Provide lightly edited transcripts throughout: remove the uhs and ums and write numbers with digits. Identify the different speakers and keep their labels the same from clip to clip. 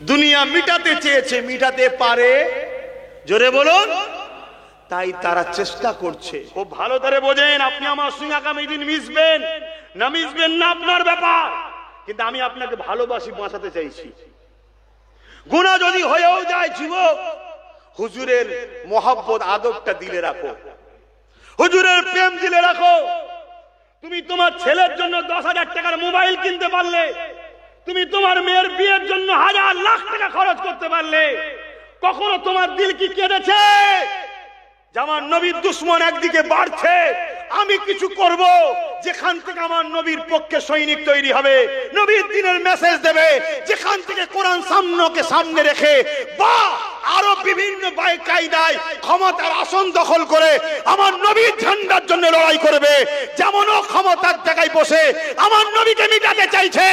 Speaker 1: দুনিয়া মিটাতে চেয়েছে, মিটাতে পারে, জোরে বলুন। তাই তারা চেষ্টা করছে। খুব ভালো করে বোঝেন, আপনি আমার সঙ্গে আগামী দিন মিশবেন না মিশবেন না আপনার ব্যাপার, কিন্তু আমি আপনাকে ভালোবাসি, বাঁচাতে চাইছি। গুনাহ যদি হয়েও যায় যুবক, হুজুরের মহব্বত আদবটা দিলে রাখো, হুজুরের প্রেম দিলে রাখো। তুমি তোমার ছেলের জন্য 10,000 টাকার মোবাইল কিনতে পারলে, তুমি তোমার মেয়ের বিয়ের জন্য 1,000 লাখ টাকা খরচ করতে পারলে, কখনো তোমার দিল কি কেঁদেছে যে আমার নবীর দুশ্মন একদিকে বাড়ছে, আমি কিছু করব যেখান থেকে আমার নবীর পক্ষে সৈনিক তৈরি হবে, নবীর দিনের মেসেজ দেবে, যেখান থেকে কোরআন সামনে রেখে বা আরো বিভিন্ন কায়দায় ক্ষমতার আসন দখল করে আমার নবীর ঝান্ডার জন্য লড়াই করবে। যেমন ও ক্ষমতার জায়গায় বসে আমার নবীকে মিটাতে চাইছে,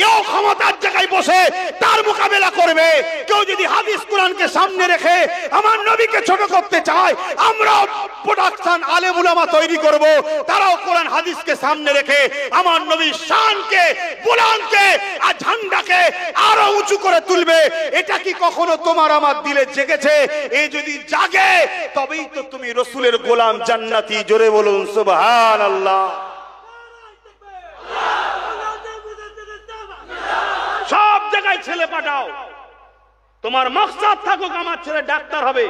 Speaker 1: এও ক্ষমতার জায়গায় বসে তার মোকাবেলা করবে। কেউ যদি হাদিস কোরআনকে সামনে রেখে আমার নবীকে ছোট করতে চায়, আমরাও প্রোডাকশন আলেম উলামা তৈরি করব, তারাও কোরআন হাদিসকে সামনে রেখে আমার নবীর শানকে, বুলানকে আর ঝান্ডাকে আরো উঁচু করে তুলবে। এটা কি কখনো তোমার আমার দিলে জেগেছে? এই যদি জাগে তবেই তো তুমি রাসূলের গোলাম জান্নাতি। জোরে বলুন সুবহানাল্লাহ। সব জায়গায় ছেলে পাঠাও, তোমার মাকসাদ থাকুক আমার ছেলে ডাক্তার হবে,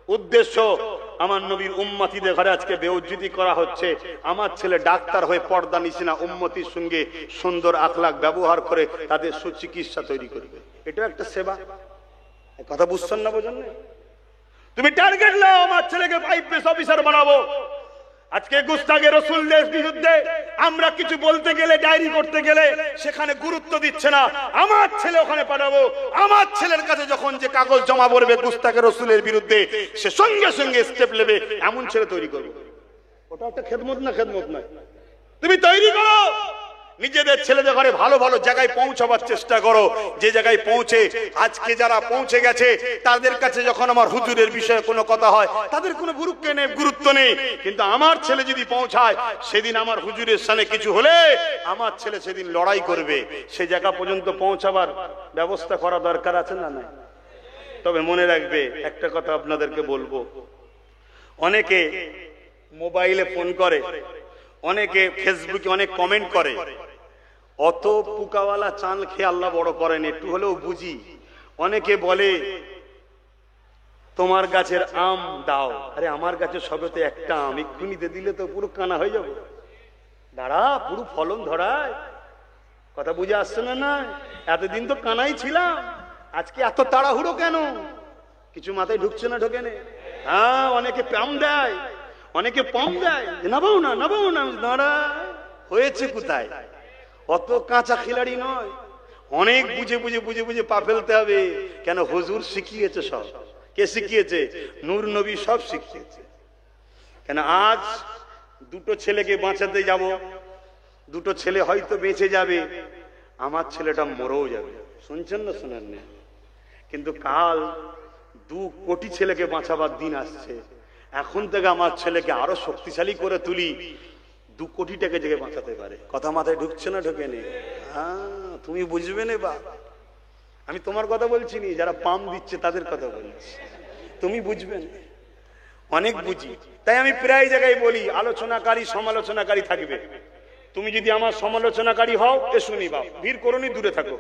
Speaker 1: উদ্দেশ্য আমার নবীর উম্মতিদের ঘরে আজকে বেউজ্জতি করা হচ্ছে, আমার ছেলে ডাক্তার হয়ে পর্দা নিশিনা উম্মতির সঙ্গে সুন্দর আখলাক ব্যবহার করে তাদের সুচিকিৎসা তৈরি করবে। এটা একটা সেবা। কথা বুঝছেন না, বোঝেন না? তুমি টার্গেট নাও, আমার ছেলেকে আইপিএস অফিসার বানাবো। আজকে গুস্তাখে রাসূলের বিরুদ্ধে আমরা কিছু বলতে গেলে, ডায়েরি করতে গেলে সেখানে গুরুত্ব দিচ্ছে না। আমার ছেলে ওখানে পাঠাবো, আমার ছেলের কাছে যখন যে কাগজ জমা পড়বে গুস্তাখে রাসূলের বিরুদ্ধে, সে সঙ্গে সঙ্গে স্টেপ নেবে, এমন ছেলে তৈরি করবে। ওটা একটা খেদমত না? খেদমত নয়। তুমি তৈরি করো, নিজেদের ছেলেদের ঘরে ভালো ভালো জায়গায় পৌঁছাবার চেষ্টা করো। যে জায়গায় পৌঁছে আজকে যারা পৌঁছে গেছে তাদের কাছে যখন আমার হুজুরের বিষয়ে কোনো কথা হয় তাদের কোনো গুরুত্ব নেই, কিন্তু আমার ছেলে যদি পৌঁছায় সেদিন আমার হুজুরের সামনে কিছু হলে আমার ছেলে সেদিন লড়াই করবে। সে জায়গা পর্যন্ত পৌঁছাবার ব্যবস্থা করা দরকার আছে না? নাই? তবে মনে রাখবে একটা কথা আপনাদেরকে বলবো, অনেকে মোবাইলে ফোন করে, অনেকে ফেসবুকে অনেক কমেন্ট করে, অত পুকাওয়ালা চাল খেয়ে আল্লাহ বড় করেন, একটু হলেও বুঝি। অনেকে বলে তোমার গাছের আম দাও। আরে আমার গাছে সবে তো একটা আম, এক্ষুনি দিলে তো পুরো কানা হয়ে যাবে। দাঁড়া, পুরো ফলন ধরায়। কথা বুঝে আসছে না? না, এতদিন তো কানাই ছিলাম, আজকে এত তাড়াহুড়ো কেন? কিছু মাথায় ঢুকছে না? ঢোকে না? হ্যাঁ, অনেকে পাম দেয়, অনেকে পাম দেয়, নাবাও না নাবাও না। দাঁড়া, হয়েছে কোথায়? অত কাঁচা খিলাড়ি নয়, অনেক বুঝে বুঝে বুঝে বুঝে পা ফেলতে হবে। কেন? হুজুর শিখিয়েছে সব। কে শিখিয়েছে? নূর নবী সব শিখিয়েছে। কেন? আজ দুটো ছেলেকে বাঁচাতে যাব, দুটো ছেলে হয়তো বেঁচে যাবে, আমার ছেলেটা মরেও যাবে। শুনছেন না? শোনেন না? কিন্তু কাল 2 কোটি ছেলেকে বাঁচাবার দিন আসছে। এখন থেকে আমার ছেলেকে আরো শক্তিশালী করে তুলি, 2 কোটি টাকা জেগে বাঁচাতে পারে। কথা মাথায় ঢুকছে না? ঢোকে নি? হ্যাঁ, তুমি বুঝবে না বা, আমি তোমার কথা বলছি নি, যারা পাম দিচ্ছে তাদের কথা বলছি, তুমি বুঝবে না। অনেক বুঝি, তাই আমি প্রায় জায়গায় বলি আলোচনাকারী সমালোচনাকারী থাকবে। তুমি যদি আমার সমালোচনাকারী হও এসো নি বাপ, ভিড় করোনি, দূরে থাকো।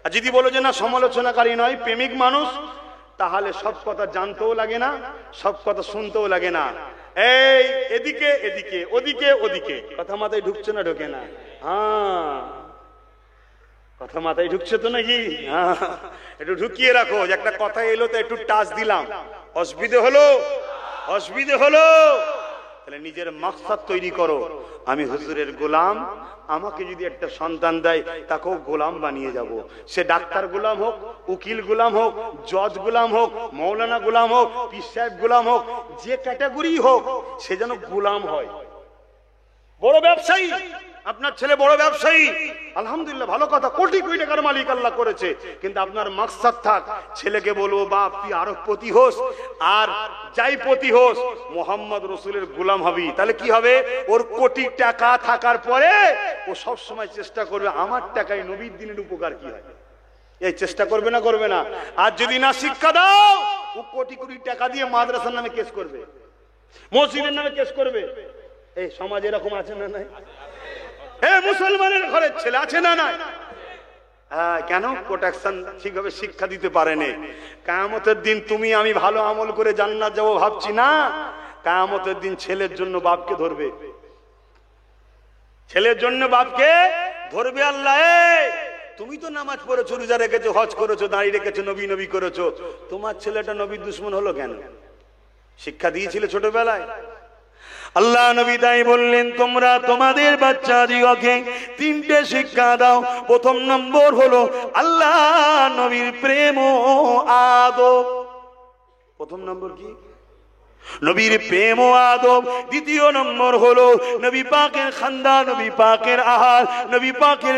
Speaker 1: আর যদি বলো যে না সমালোচনাকারী নয়, প্রেমিক মানুষ, তাহলে সব কথা জানতেও লাগে না, সব কথা শুনতেও লাগে না। এই এদিকে এদিকে, ওদিকে ওদিকে। কথা মাথায় ঢুকছে না? ঢোকে না? হ্যাঁ, কথা মাথায় ঢুকছে তো নাকি? হ্যাঁ, একটু ঢুকিয়ে রাখো। যে একটা কথা এলো তো একটু টাচ দিলাম, অসুবিধে হলো? অসুবিধে হলো? তাহলে নিজের মাকসাদ তৈরি করো, আমি হুজুরের গোলাম। আমাকে যদি একটা সন্তান দেয় তাকেও গোলাম বানিয়ে যাব। সে ডাক্তার গোলাম হোক, উকিল গোলাম হোক, জজ গোলাম হোক, মৌলানা গোলাম হোক, পীর সাহেব গোলাম হোক, যে ক্যাটাগরি হোক, সে যেন গোলাম হয়। বড় ব্যবসায়ী, আপনার ছেলে বড় ব্যবসায়ী, আলহামদুলিল্লাহ, ভালো কথা, কোটি কোটি টাকার মালিক আল্লাহ করেছে, কিন্তু আপনার মাকসাদ থাক, ছেলেকে বলবো বাপ তুই আরো পতি হোস, আর যাই পতি হোস মোহাম্মদ রসুলের গোলাম হবি। তাহলে কি হবে? ওর কোটি টাকা থাকার পরে ও সব সময় চেষ্টা করবে আমার টাকায় নবীর দিনের উপকার কি হয়। এই চেষ্টা করবে না করবে না? আর যদি না শিক্ষা দাও, ও কোটি কোটি টাকা দিয়ে মাদ্রাসার নামে কেস করবে, মসজিদের নামে কেস করবে। এই সমাজ এরকম আছে না নাই? মুসলমানের ঘরের ছেলে আছে না নাই? হ্যাঁ, কেন? প্রোটেকশন ঠিকভাবে শিক্ষা দিতে পারেনি। কিয়ামতের দিন তুমি আমি ভালো আমল করে জান্নাত যাবো ভাবছি না, কিয়ামতের দিন ছেলের জন্য বাপকে ধরবে, ছেলের জন্য বাপকে ধরবে আল্লাহ। তুমি তো নামাজ পড়েছো, রোজা রেখেছো, হজ করেছো, দাঁড়িয়ে রেখেছো, নবী নবী করেছো, তোমার ছেলেটা নবীর দুশ্মন হলো কেন? শিক্ষা দিয়েছিলে ছোটবেলায়? আল্লাহ নবী তাই বললেন, তোমরা তোমাদের বাচ্চা দিগকে তিনটে শিক্ষা দাও। প্রথম নম্বর হলো আল্লাহ নবীর প্রেম ও আদব। প্রথম নম্বর কি? নবীর প্রেম ও আদব। দ্বিতীয় নম্বর হলো নবী পাকের খানদান, নবী পাকের আহার, নবী পাকের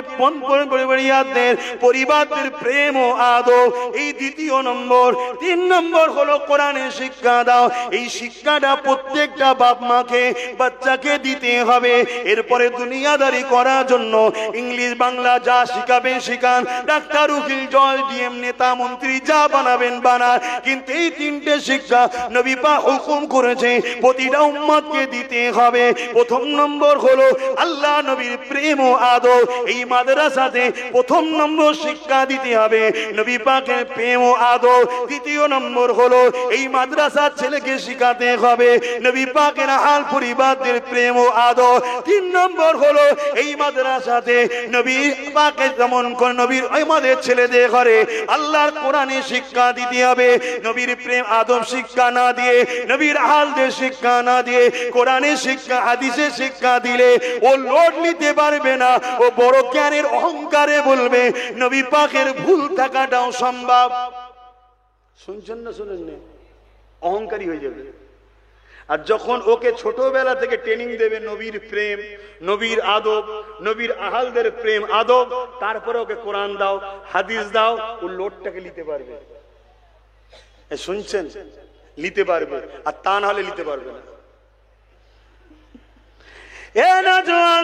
Speaker 1: পরিবারদের পরিবারদের প্রেম ও আদব, এই দ্বিতীয় নম্বর। তিন নম্বর হলো কোরআনের শিক্ষা দাও। এই শিক্ষাটা প্রত্যেকটা বাপ মাকে বাচ্চাকে দিতে হবে। এরপরে দুনিয়াদারি করার জন্য ইংলিশ বাংলা যা শিখাবেন শিখান, ডাক্তার উকিল জজ ডিএম নেতা মন্ত্রী যা বানাবেন বানান, কিন্তু এই তিনটে শিক্ষা নবী পাক হুকুম করেছে প্রতিটা উম্মতকে দিতে হবে। প্রথম নম্বর হলো আল্লাহ নবীর প্রেম ও আদব। এই মাদ্রাসাতে প্রথম নম্বর শিক্ষা দিতে হবে নবী পাকের প্রেম ও আদব। দ্বিতীয় নম্বর হলো এই মাদ্রাসার ছেলেকে শিখাতে হবে নবী পাকের আহাল পরিবারদের প্রেম ও আদব। তিন নম্বর হলো এই মাদ্রাসাতে নবী পাকের যেমন করে নবীর আমাদের ছেলেদের ঘরে আল্লাহর কোরআনে শিক্ষা দিতে হবে। নবীর প্রেম আদব শিক্ষা না দিয়ে, নবীর আহালদের শিক্ষা না দিয়ে, কোরআনের শিক্ষা হাদিসের শিক্ষা দিলে ও লোড নিতে পারবে না। ও বড় জ্ঞানের অহংকারে বলবে নবী পাকের ভুল থাকাটাও সম্ভব। শুনছেন না শুনেন না? অহংকারী হয়ে যাবে। আর যখন ওকে ছোটবেলা থেকে ট্রেনিং দেবে নবীর প্রেম, নবীর আদব, নবীর আহালদের প্রেম আদব, তারপরে ওকে কোরআন দাও, হাদিস দাও, ও লোডটাকে নিতে পারবে। শুনছেন? নিতে পারবে, আর তা না হলে নিতে পারবে না।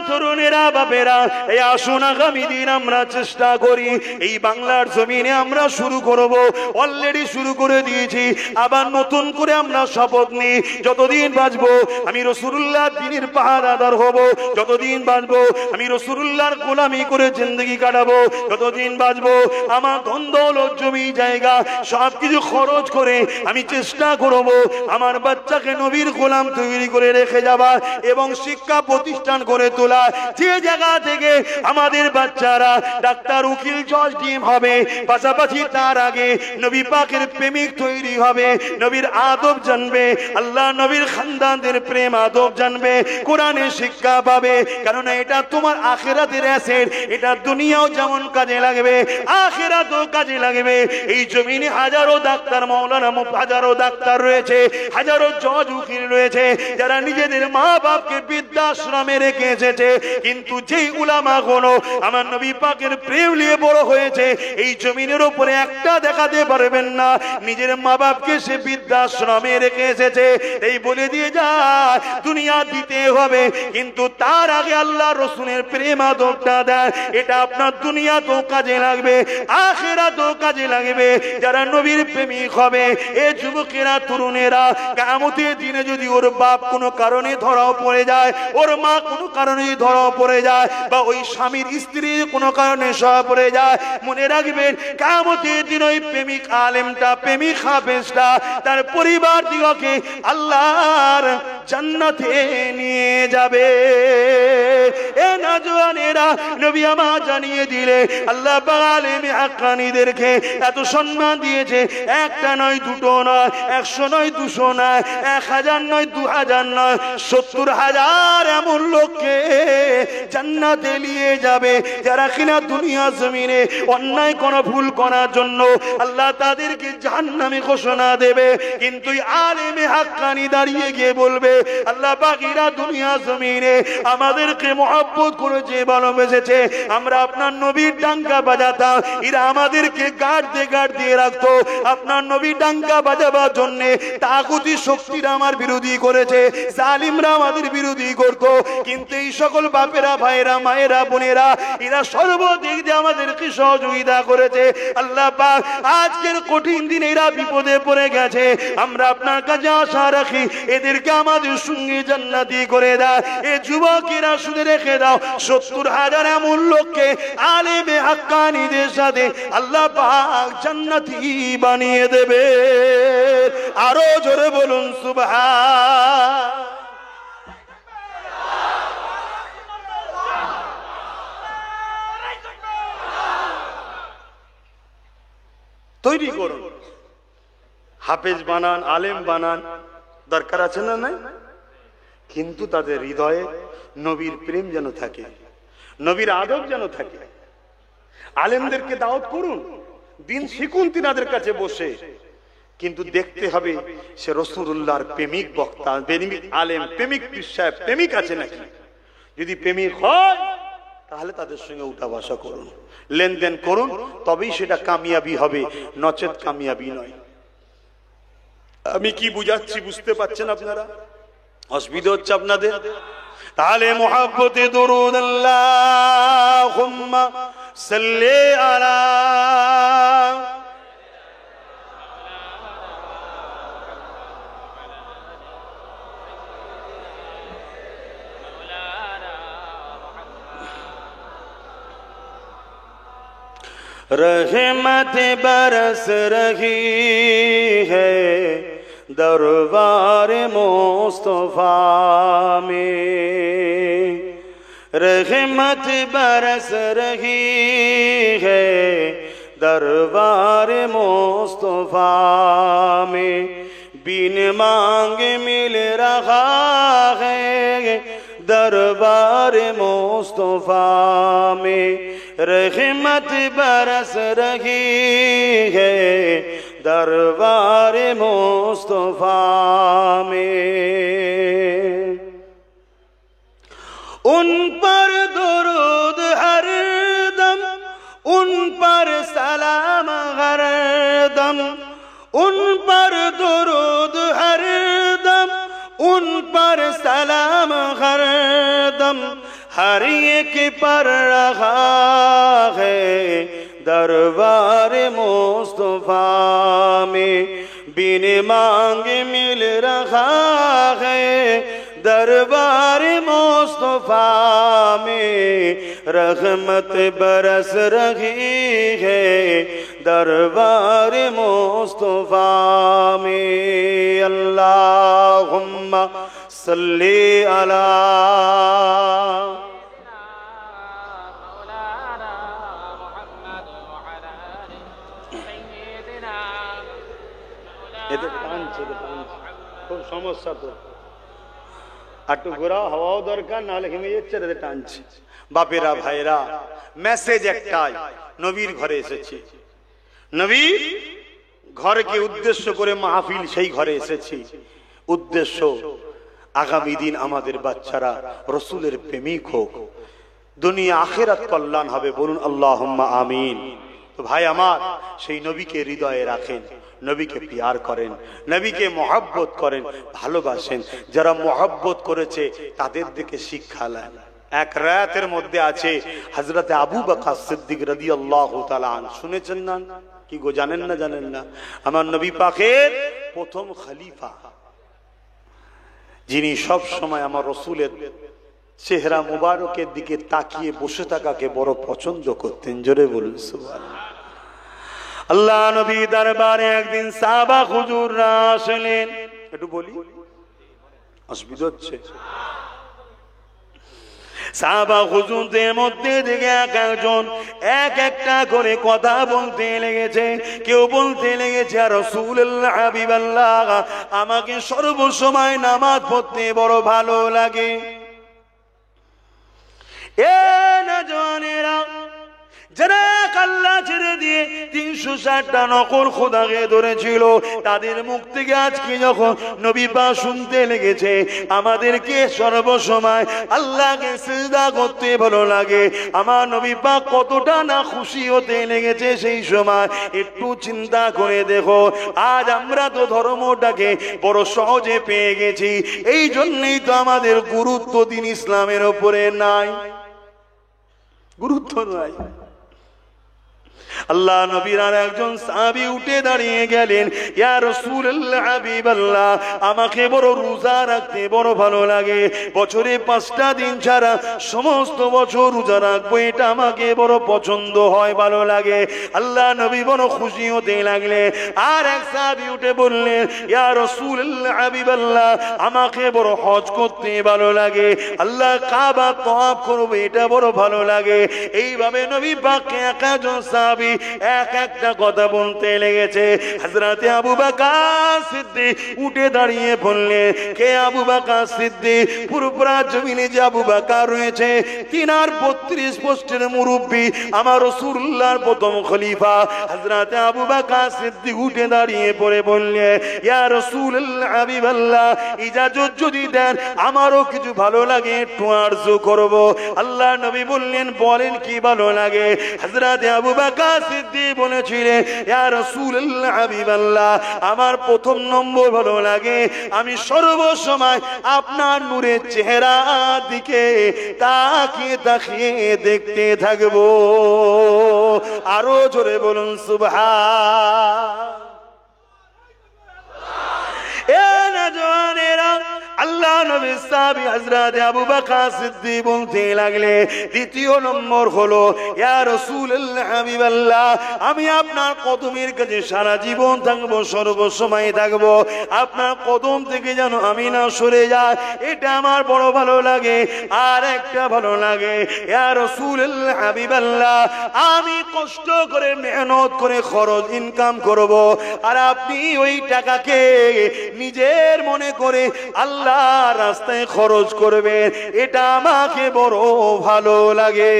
Speaker 1: তরুণেরা বাপেরা, এই আসুন আগামী দিন আমরা চেষ্টা করি এই বাংলার জমিনে আমরা শুরু করব। অলরেডি শুরু করে দিয়েছি, আবার নতুন করে আমরা শপথ নিই যতদিন বাঁচবো আমি রাসূলুল্লাহ দ্বীনের পাহারাদার হব, যতদিন বাঁচবো আমি রাসূলুল্লাহর গোলামি করে জিন্দেগি কাটাবো, যতদিন বাঁচবো আমার ধন দৌলত জমি জায়গা সবকিছু খরচ করে আমি চেষ্টা করব আমার বাচ্চাকে নবীর গোলাম তৈরি করে রেখে যাওয়া এবং শিক্ষা প্রতিষ্ঠান করে তোলা। যে জায়গা থেকে আমাদের বাচ্চারা ডাক্তার উকিল জজ ডিএম হবে, পাশাপাশি তার আগে নবী পাকের প্রেমিক তৈরি হবে, নবীর আদব জানবে, আল্লাহ নবীর খানদানদের প্রেম আদব জানবে, কোরআনের শিক্ষা পাবে। কারণ এটা তোমার আখিরাতের অ্যাসেট, এটা দুনিয়াও যেমন কাজে লাগবে আখিরাতেও কাজে লাগবে। এই জমিনে হাজারো ডাক্তার মাওলানা হাজারো ডাক্তার রয়েছে, হাজারো জজ উকিল রয়েছে যারা নিজেদের মা বাপকে বৃদ্ধাশ্রমে রেখে এসেছে, কিন্তু যেই উলামা গুলো আমার নবী পাকের প্রেম নিয়ে বড় হয়েছে এই জমিনের উপরে একটা দেখাতে পারবেন না নিজের মা বাপকে সে বৃদ্ধাশ্রমে রেখে এসেছে। এই বলে দিয়ে যায় দুনিয়া দিতে হবে, কিন্তু তার আগে আল্লাহ রাসূলের প্রেম আদবটা দেয়। এটা আপনার দুনিয়াতেও কাজে লাগবে, আখিরাতেও কাজে লাগবে। যারা নবীর প্রেমিক হবে এ যুবকেরা তরুণেরা, কিয়ামতের দিনে যদি ওর বাপ কোনো কারণে ধরাও পড়ে যায়, ওর মা কোনো কারণে ধরাও পড়ে যায়, বা ওই স্বামীর স্ত্রী কোনো কারণে সহ পড়ে যায়, মনে রাখবেন কিয়ামতের দিন ওই প্রেমিক আলেমটা, প্রেমিক হাফেজটা তার পরিবার দিগকে আল্লাহর জান্নাতে নিয়ে যাবে। এ নওজওয়ানেরা, নবী আমার জানিয়ে দিলে আল্লাহ পাক আলেমে হাক্কানীদেরকে এত সম্মান দিয়েছে, একটা নয় দুটো নয়, 100 নয় 200 নয়, 1000 নয় 2000 নয়, 70,000 এমন লোককে জান্নাতে নিয়ে যাবে যারা কিনা দুনিয়া জমিনে অন্যায় কোন ভুল করার জন্য আল্লাহ তাদেরকে জাহান্নামে ঘোষণা দেবে। কিন্তু আলেমে হাক্কানী দাঁড়িয়ে গিয়ে বলবে
Speaker 2: আল্লাহ পাক এরা দুনিয়া জমিনে আমাদেরকে মহব্বত করেছে, ভালোবেসেছে। আমরা আপনার নবীর ডাঙ্কা বাজাতাম, এরা আমাদেরকে গার্ড দিয়ে রাখতো। আপনার নবী ডাঙ্কা বাজাবার জন্য তাগুতি শক্তিরা আমার বিরোধী করেছে, জালিমরা আমাদের বিরোধী করত। কিন্তু এই সকল বাপেরা, ভাইয়েরা, মায়েরা, বোনেরা এরা সর্বদিক দিয়ে আমাদেরকে সহযোগিতা করেছে। আল্লাহ পাক আজকের কঠিন দিনে এরা বিপদে পড়ে গেছে, আমরা আপনার কাছে আশা রাখি এদেরকে আমাদের সঙ্গে জান্নাতি করে দাও। এ যুবকেরা শুনে রেখে দাও, 70,000 এমন লোককে আলেমে হাক্কানীদের সাথে আল্লাহ পাক জান্নাতি বানিয়ে দেবে। আরো জোরে বলুন সুবহান।
Speaker 1: তৈরি করুন, হাফেজ বানান, আলেম বানান, দরকার আছে না নাই? কিন্তু তাদের হৃদয়ে নবীর প্রেম যেন থাকে, নবীর আদব যেন থাকে। আলেমদেরকে দাওয়াত করুন, দিন শিখুন তিনাদের কাছে বসে, কিন্তু দেখতে হবে সে রাসূলুল্লাহর প্রেমিক বক্তা, প্রেমিক আলেম, প্রেমিক পীর সাহেব, প্রেমিক আছে নাকি। যদি প্রেমিক হয় তাহলে তাদের সঙ্গে উঠা বসা করুন, লেনদেন করুন, তবেই সেটা কামিয়াবি হবে, নচেত কামিয়াবি নয়। আমি কি বুঝাচ্ছি বুঝতে পারছেন আপনারা? অসুবিধা হচ্ছে আপনাদের?
Speaker 2: তাহলে মুহাব্বতে দুরুদ আল্লাহুম্মা সাল্লি আলা रहमत बरस रही है दरबार मुस्तफा में, रहमत बरस रही है दरबार मुस्तफा में, बिन मांग मिल रहा है दरबार मुस्तफा में, रहमत बरस रही है दरबार मुस्तफा में। उन पर दुरूद हर दम, उन पर सलाम हर दम, उन पर दुरूद हर दम, उन पर सलाम हर दम, हर एक पर रहा है दरबार मुस्तफा में, बिन मांग मिल रहा है दरबार मुस्तफा में, रहमत बरस रही है दरबार मुस्तफा में। अल्लाहुम्मा सल्ली अला
Speaker 1: এদের টানছে, খুব সমস্যা তো, একটু ঘোরা হওয়াও দরকার, নাহলে হেমে যাচ্ছে, এদের টানছে। বাপেরা, ভাইরা, মেসেজ একটাই, নবীর ঘরে এসেছি, নবীর ঘরকে উদ্দেশ্য করে মাহফিল, সেই ঘরে এসেছি। উদ্দেশ্য আগামী দিন আমাদের বাচ্চারা রসুলের প্রেমিক হোক, দুনিয়া আখিরাত কল্যাণ হবে। বলুন আল্লাহুম্মা আমিন। তো ভাই আমার, সেই নবীকে হৃদয়ে রাখেন, নবীকে প্যার করেন, নবীকে মহব্বত করেন, ভালোবাসেন। যারা মহব্বত করেছে তাদের দিকে শিক্ষা নেন। এক রায়াতের মধ্যে আছে হযরতে আবু বকর সিদ্দিক রাদিয়াল্লাহু তাআলা আনহু, শুনেছেন না? কি গো, জানেন না? জানেন না? আমার নবী পাকের প্রথম খলিফা, যিনি সব সময় আমার রসুলের চেহারা মুবারকের দিকে তাকিয়ে বসে থাকাকে বড় পছন্দ করতেন। জোরে বলুন সুবহানাল্লাহ।
Speaker 2: আল্লাহ নবী দরবারে একদিন সাহাবা হুজুররা আসলেন।
Speaker 1: একটু বলি, অসুবিধা হচ্ছে?
Speaker 2: সাহাবা হুজুরদের মধ্যে থেকে এক একজন এক একটা করে কথা বলতে লেগেছে। কেউ বলতে লেগেছে, আর রাসূলুল্লাহ হাবিবাল্লাহ, আমাকে সর্বসময় নামাজ পড়তে বড় ভালো লাগে। এ নওজওয়ানেরা, যারা আল্লাহ ছেড়ে দিয়ে 360টা নকল খোদাকে ধরেছিল, তাদের মুখ থেকে আজকে যখন নবী পাক শুনতে লেগেছে আমাদেরকে সর্বসময় আল্লাহকে সিজদা করতে ভালো লাগে, আমার নবী পাক কতটা না খুশি হতে লেগেছে সেই সময় একটু চিন্তা করে দেখো। আজ আমরা তো ধর্মটাকে বড় সহজে পেয়ে গেছি, এই জন্যই তো আমাদের গুরুত্ব দিন ইসলামের উপরে নাই, গুরুত্ব নাই। আল্লাহ নবীর আর একজন সাহাবী উঠে দাঁড়িয়ে গেলেন, ইয়া রাসূলুল্লাহ হাবিবাল্লাহ, আমাকে বড় রোজা রাখতে বড় ভালো লাগে, বছরে 5টা দিন ছাড়া সমস্ত বছর রোজা রাখবো, এটা আমাকে বড় পছন্দ হয়, ভালো লাগে। আল্লাহ নবী বড় খুশি হতে লাগলেন। আর এক সাহাবী উঠে বললেন, ইয়া রাসূলুল্লাহ হাবিবাল্লাহ, আমাকে বড় হজ করতে ভালো লাগে, আল্লাহ কাবা তওয়াফ করব, এটা বড় ভালো লাগে। এইভাবে নবী পাককে একজন সাহাবী এক একটা কথা বলতে লেগেছে। হযরতে আবু বকর সিদ্দিক উঠে দাঁড়িয়ে বললেন, কে আবু বকর সিদ্দিক? পুরোপুরা জমিনে যে আবু বকর রয়েছে, 3 আর 32 পোস্টের মুরব্বী, আমার রাসূলুল্লাহর প্রথম খলিফা। হযরতে আবু বকর সিদ্দিক উঠে দাঁড়িয়ে পড়ে বললেন, ইয়া রাসূলুল্লাহ হাবিবাল্লাহ, ইজাজত যদি দেন আমারও কিছু ভালো লাগে, একটু আরজু করব। আল্লাহ নবী বললেন, বলেন কি ভালো লাগে? হযরতে আবু বকর সিদ্দিক বলেছিলেন, ইয়া রাসূলুল্লাহ হাবিবাল্লাহ, আমার প্রথম নম্বর ভালো লাগে, আমি সর্বসময় আপনার নূরের চেহারা দিকে তাকিয়ে তাকিয়ে দেখতে থাকবো। আরো জোরে বলুন সুবহান। এ নওজওয়ানেরা, আল্লাহ নবী সাহাবী হযরত আবু বকর সিদ্দিক বলতে লাগলে, দ্বিতীয় নম্বর হলো, ইয়া রাসূলুল্লাহ হাবিবাল্লাহ, আমি আপনার কদমের কাছে সারা জীবন থাকবো, সর্বসময় থাকবো, আপনার কদম থেকে যেন আমি না সরে যাই, এটা আমার বড় ভালো লাগে। আর একটা ভালো লাগে, ইয়া রাসূলুল্লাহ হাবিবাল্লাহ, আমি কষ্ট করে মেহনত করে খরচ ইনকাম করব, আর আপনি ওই টাকাকে নিজের মনে করে আল্লাহ রাস্তায় খরচ করবেন, এটা আমাকে বড় ভালো লাগে।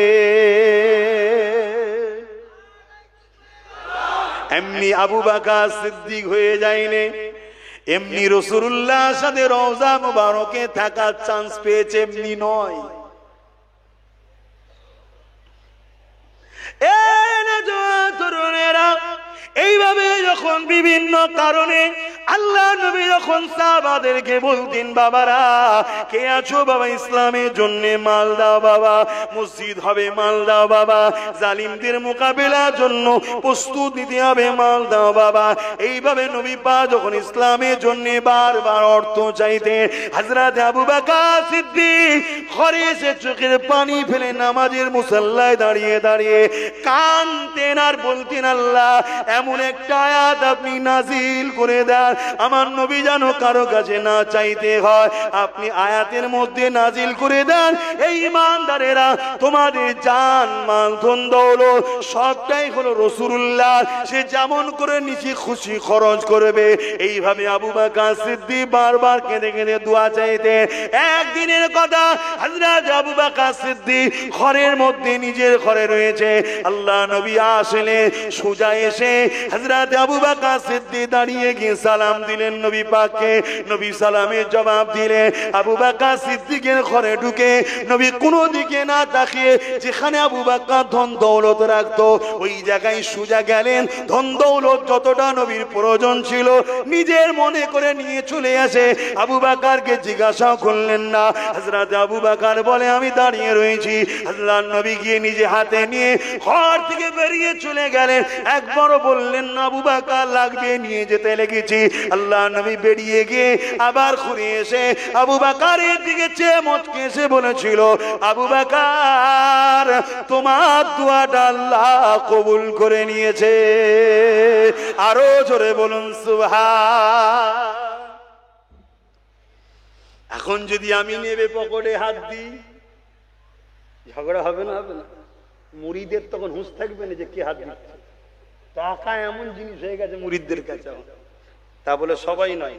Speaker 2: এমনি আবু বকর সিদ্দিক হয়ে যায়নি, এমনি রাসূলুল্লাহর সাথে রওজা মুবারকে থাকার চান্স পেয়েছে, এমনি নয়। এইভাবে যখন বিভিন্ন কারণে আল্লাহ নবী যখন সাহাবাদেরকে বলতেন, বাবারা কে আছো বাবা, ইসলামের জন্য মাল দাও বাবা, মসজিদ হবে মাল দাও বাবা, জালিমদের মোকাবেলার জন্য প্রস্তুত নিতে হবে মাল দাও বাবা। এইভাবে নবী পাক যখন ইসলামের জন্য বারবার অর্থ চাইতেন, হযরত আবু বকর সিদ্দিক ঘরে এসে চোখের পানি ফেলে নামাজের মুসাল্লায় দাঁড়িয়ে দাঁড়িয়ে কাঁদতেন আর বলতেন, আল্লাহ এমন একটা আয়াত আপনি নাজিল করে দেন, আমার নবী যেন কারো কাছে না চাইতে হয়, আপনি আয়াতের মধ্যে নাজিল করে দেন, এই ইমানদারেরা তোমাদের জান মাল ধন দৌলত সবটাই হলো রাসূলুল্লাহ, সে যেমন করে নিজে খুশি খরচ করবে। এইভাবে আবু বকর সিদ্দিক বারবার কেঁদে কেঁদে দোয়া চাইতেন। একদিনের কথা, হযরত আবু বকর সিদ্দিক ঘরের মধ্যে নিজের ঘরে রয়েছে, আল্লাহ নবী আসলেন, সোজা এসে হযরত আবু বকর সিদ্দিক দাঁড়িয়ে গিয়ে সালাম দিলেন নবী পাককে, নবী সালামের জবাব দিলেন। আবু বকর সিদ্দিকের ঘরে ঢুকে নবী কোনো দিকে না তাকিয়ে যেখানে আবু বকর ধন দৌলত রাখতো ওই জায়গায় সোজা গেলেন, ধন দৌলত যতটা নবীর প্রয়োজন ছিল নিজের মনে করে নিয়ে চলে আসে। আবু বকরকে জিজ্ঞাসা করলেন না। হযরত আবু বকর বলে, আমি দাঁড়িয়ে রয়েছি। আল্লাহর নবী গিয়ে নিজে হাতে নিয়ে ঘর থেকে বেরিয়ে চলে গেলেন, একবারও বললেন না আবু বকর লাগবে, নিয়ে যেতে লেগেছি। আল্লাহ নবী বেরিয়ে গিয়ে আবার ঘুরে এসে আবু বকরের দিকে চেয়ে মুচকে এসে বলেছিল, আবু বকর তোমার দোয়াটা আল্লাহ কবুল করে নিয়েছে। আরো জোরে বলুন সুবহান। এখন যদি আমি নেবে পকেটে হাত দিই, ঝগড়া হবে না? হবে না? মুরিদের তখন হুঁশ থাকবে না যে কে হাত দিচ্ছে। টাকা এমন জিনিস হয়ে গেছে মুরিদদের কাছে, তা বলে সবাই নয়,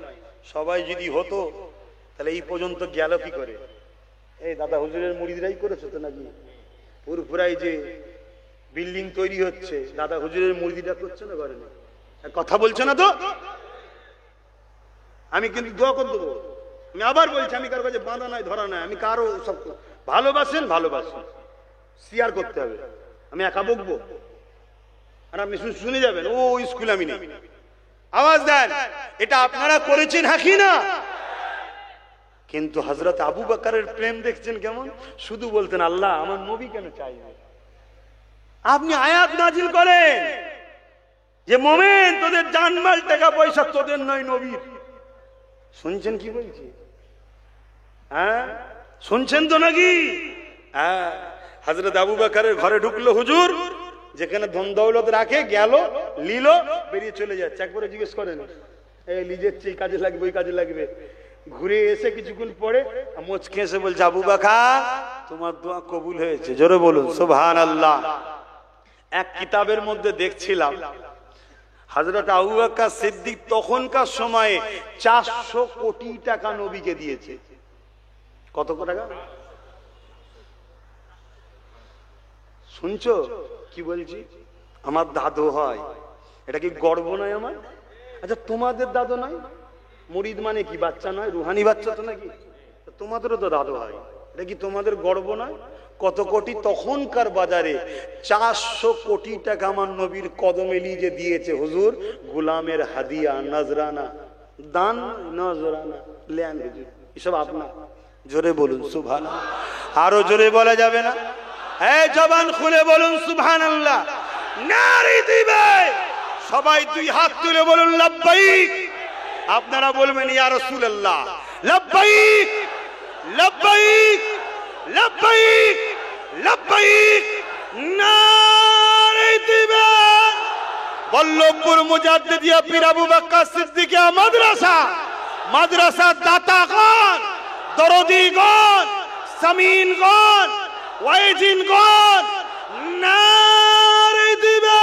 Speaker 2: সবাই যদি হতো তাহলে এই পর্যন্ত গেল কি করে? এই দাদা হুজুরের মুরিদরাই করেছে তো নাকি? পুরপুরাই যে
Speaker 1: বিল্ডিং তৈরি হচ্ছে, দাদা হুজুরের মুরগিটা করছে না ঘরে, কথা বলছে না তো? আমি কিন্তু দোয়া করে দেবো। আমি আবার বলছি, আমি কারো কাছে বাঁধা নাই, ধরা নাই, আমি কারো সব ভালোবাসেন শেয়ার করতে হবে। আমি একা বকবো আর আপনি শুনে যাবেন, ও স্কুল আমি নেই। আওয়াজ দেন, এটা আপনারা করেছেন হ্যাঁ কি না? কিন্তু হযরত আবু বকরের প্রেম দেখছেন কেমন? শুধু বলতেন আল্লাহ আমার নবী কেন চাইবে। আপনি আয়াত নাজিল করেন যে মোমেন তোদের জানমাল টাকা পয়সা তোদের নয় নবীর। শুনছেন কি বলছি? হ্যাঁ শুনছেন তো নাকি? হ্যাঁ, হযরত আবু বকরের ঘরে ঢুকলো হুজুর, যেখানে ধন দৌলত রাখে, গেল নিল, বেরিয়ে চলে যাচ্ছে। একবারে জিজ্ঞেস করেন এই লিজের চেয়ে কাজে লাগবে, ওই কাজে লাগবে। ঘুরে এসে কিছুক্ষণ পরে মুচকে এসে বলছে আবু বকর তোমার দোয়া কবুল হয়েছে। জোরে বলুন সুবহানাল্লাহ। এক কিতাবের মধ্যে দেখছিলাম হযরত আবু বকর সিদ্দিক তখনকার সময়ে 400 কোটি টাকা নবীকে দিয়েছে। কত টাকা শুনছো কি বলছি? আমার দাদু হয়, এটা কি গর্ব নয় আমার? আচ্ছা তোমাদের দাদু নয়? মুরিদ মানে কি বাচ্চা নয়, রুহানি বাচ্চা তো নাকি? তোমাদেরও তো দাদু হয়, এটা কি তোমাদের গর্ব নয়? কত কোটি তখনকার বাজারে 400 কোটি টাকা আমার নবীর কদমে লিজে দিয়েছে হুজুর। গোলামের হাদিয়া, নজরানা, দান, নজরানা লেন হুজুর, এসব আপনার। জোরে বলুন সুবহানাল্লাহ। আরো জোরে বলা যাবে না? এই জবান খুলে বলুন সুবহানাল্লাহ। নারী দিবে সবাই, দুই হাত তুলে বলুন লাব্বাইক। আপনারা বলবেন ইয়া রাসূলুল্লাহ লাব্বাইক লাব্বাইক লাব্বাইক লাব্বাইক। নারী দিবে বল্লভপুর মুজাদ্দিদিয়া পীর আবু বকর সিদ্দিকিয়া মাদ্রাসা, মাদ্রাসার দাতাগণ, দরদীগণ, সামিনগণ, ওয়াইজিনগণ নারী দিবে।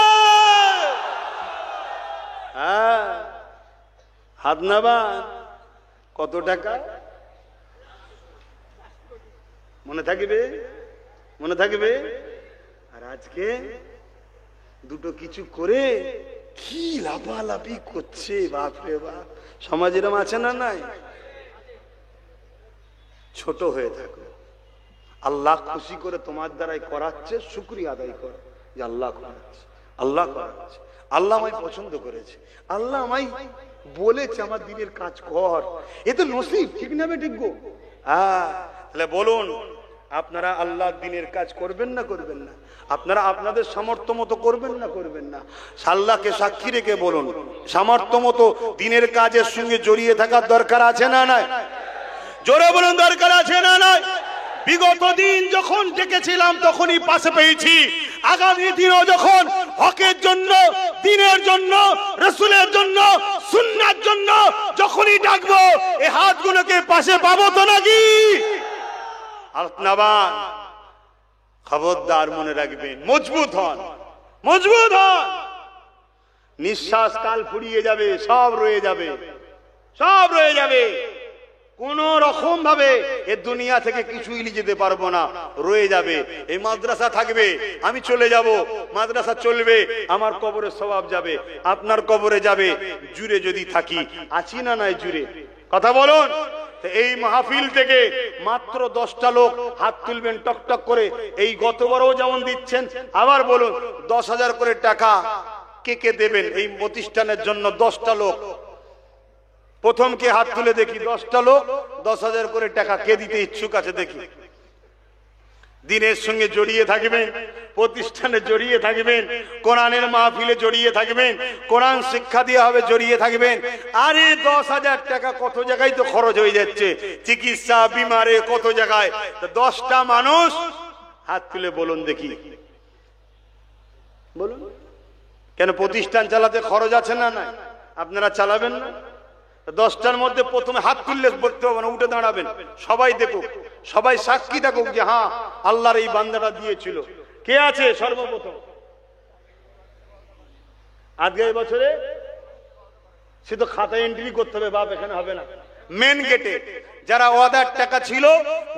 Speaker 1: হ্যাঁ, হাত নাবান। কত টাকা মনে থাকবে? মনে থাকবে? আর আজকে দুটো কিছু করে কি লাফালাফি করছে, বাপরে বাপ। সমাজ এরম আছে না নাই? ছোট হয়ে থাকো, আল্লাহ খুশি করে তোমার দ্বারাই করাচ্ছে, শুকরিয়া আদায় করো যে আল্লাহ করাচ্ছে, আল্লাহ করাচ্ছে, আল্লাহ আমায় পছন্দ করেছে, আল্লাহ আমায় বলেছে আমার দিনের কাজ কর। এ তো নসিব, ঠিক না ঠিক গো? হ্যাঁ, তাহলে বলুন আপনারা আল্লাহর দিনের কাজ করবেন না করবেন না? আপনারা আপনাদের সামর্থ্য মতো করবেন না করবেন না? আল্লাহকে সাক্ষী রেখে বলুন, সামর্থ্য মতো দিনের কাজের সঙ্গে জড়িয়ে থাকার দরকার আছে না নাই? জোরে বলুন দরকার আছে না নাই? বিগত দিন যখন ডেকেছিলাম তখনই পাশে পেয়েছি, আগামী দিনও যখন হকের জন্য, দ্বীনের জন্য, রাসূলের জন্য, সুন্নাহর জন্য যখনই ডাকবো এই হাতগুলোকে পাশে পাবো তো নাকি? আপনার খবরদার মনে রাখবেন, মজবুত হন, মজবুত হন। নিঃশ্বাস কাল ফুরিয়ে যাবে, সব রয়ে যাবে, সব রয়ে যাবে। কোন রকম ভাবে এ দুনিয়া থেকে কিছুই নিয়ে যেতে পারবো না, রয়ে যাবে। এই মাদ্রাসা থাকবে, আমি চলে যাব, মাদ্রাসা চলবে, আমার কবরে সওয়াব যাবে, আপনার কবরে যাবে। জুড়ে যদি থাকি, আছি না নাই জুড়ে? কথা বলুন। এই মাহফিল থেকে মাত্র 10টা লোক হাত তুলবেন টকটক করে। এই গতবারও যেমন দিচ্ছেন, আবার বলুন 10,000 করে টাকা কে কে দেবেন এই প্রতিষ্ঠানের জন্য? 10টা লোক, প্রথম কে হাত তুলে দেখি? 10টা লোক 10,000 করে টাকা কে দিতে ইচ্ছুক আছে দেখি? দিনের সঙ্গে জড়িয়ে থাকবেন, প্রতিষ্ঠানে জড়িয়ে থাকবেন, কোরআনের মাহফিলে জড়িয়ে থাকবেন, কোরআন শিক্ষা দেওয়া হবে, জড়িয়ে থাকবেন। আরে 10,000 টাকা কত জায়গায় তো খরচ হয়ে যাচ্ছে, চিকিৎসা, বিমারে, কত জায়গায়। 10টা মানুষ হাত তুলে বলুন দেখি, বলুন। কেন প্রতিষ্ঠান চালাতে খরচ আছে না নাই? আপনারা চালাবেন না? 10টার মধ্যে প্রথমে হাত তুললে বলতে হবে না, উঠে দাঁড়াবেন, সবাই দেখুক, সবাই সাক্ষী থাকুক যে হ্যাঁ আল্লাহর এই বান্দাটা দিয়েছিল। কে আছে সর্বপ্রথম? আজকে এই বছরে সে তো খাতায় এন্ট্রি করতে হবে, বাপ এখানে হবে না। মেন গেটে যারা ওয়াদার টাকা ছিল,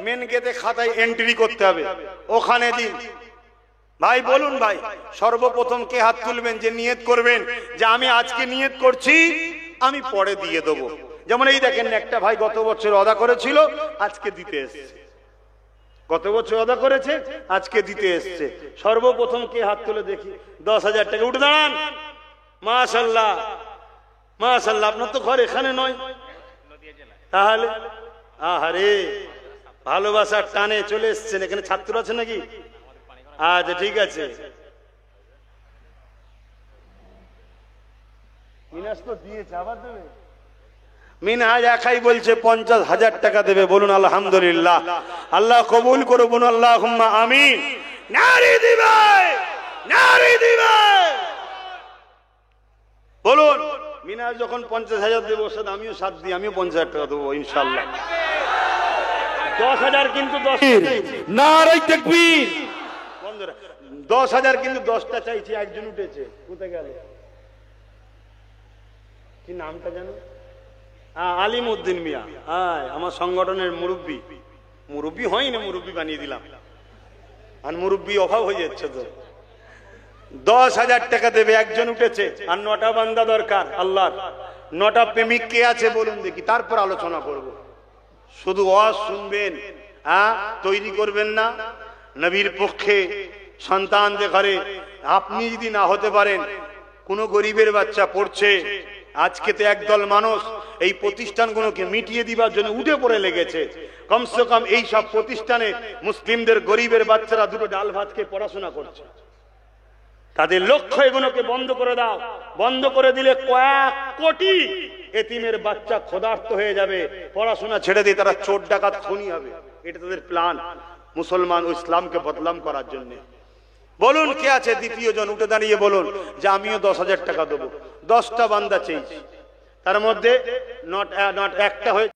Speaker 1: মেন গেটে খাতায় এন্ট্রি করতে হবে, ওখানে দিন। ভাই বলুন ভাই, সর্বপ্রথম কে হাত তুলবেন যে নিয়ত করবেন যে আমি আজকে নিয়ত করছি আমি পরে দিয়ে দেবো? যেমন এই দেখেন একটা ভাই গত বছর ওয়াদা করেছিল, আজকে দিতে এসছে। গত বছর ওয়াদা করেছে, আজকে দিতে এসছে। সর্বপ্রথম কে হাত তুলে দেখি? 10,000 টাকা। উঠে দাঁড়ান। মাশাআল্লাহ মাশাআল্লাহ। আপনার তো ঘর এখানে নয়, তাহলে আহারে ভালোবাসার টানে চলে এসছেন। এখানে ছাত্র আছে নাকি? আচ্ছা ঠিক আছে। মিনাজ তো দিয়েছে, আবার দেবে। মিনহাজ একাই বলছে 50,000 টাকা দেবে। বলুন আলহামদুলিল্লাহ। আল্লাহ কবুল করো, বলুন আল্লাহুম্মা আমিন। নারী দিবে, নারী দিবে। বলুন মিনহাজ যখন 50,000 দেবো, ওর সাথে আমিও সাথ দিই, আমিও 50,000 টাকা দেবো ইনশাআল্লাহ। 10,000 কিন্তু 10
Speaker 2: নারে তাকবীর।
Speaker 1: বন্ধুরা 10,000 কিন্তু 10টা চাইছি। একজন উঠেছে, কোথায় গেল? কি নামটা জানো? আলিম উদ্দিন মিয়া। আমার সংগঠনের মুরব্বী। মুরব্বী হয় না, মুরব্বী বানিয়ে দিলাম। আর মুরব্বী অভাব হয়ে যাচ্ছে তো। 10,000 টাকা দেবে। একজন উঠেছে। আর 9টা বান্দা দরকার আল্লাহর। 9টা প্রেমিক কে আছে বলুন দেখি, তারপর আলোচনা করব। শুধু ওয়াজ শুনবেন, তৈরি করবেন না। নবীর পক্ষে সন্তানদের ঘরে আপনি যদি না হতে পারেন, কোন গরিবের বাচ্চা পড়ছে, আজকে তো একদল মানুষ এই প্রতিষ্ঠানগুলোকে মিটিয়ে দিবার জন্য উঠে পড়ে লেগেছে। কমসে কম এই সব প্রতিষ্ঠানে মুসলিমদের গরিবের বাচ্চারা দুটো ডাল ভাত খেয়ে পড়াশোনা করছে। তাদের লক্ষ্য এগুলোকে বন্ধ করে দাও। বন্ধ করে দিলে কয়েক কোটি এতিমের বাচ্চা ক্ষুধার্ত হয়ে যাবে। পড়াশোনা ছেড়ে দিয়ে তারা চোর ডাকাত খুনি হবে। এটা তাদের প্ল্যান, মুসলমান ও ইসলামকে বদনাম করার জন্য। বলুন কে আছে? দ্বিতীয় জন উঠে দাঁড়িয়ে বলুন যে আমিও 10,000 টাকা দেবো। 10টা বান্দা চেয়েছি, তার মধ্যে নট একটা হয়ে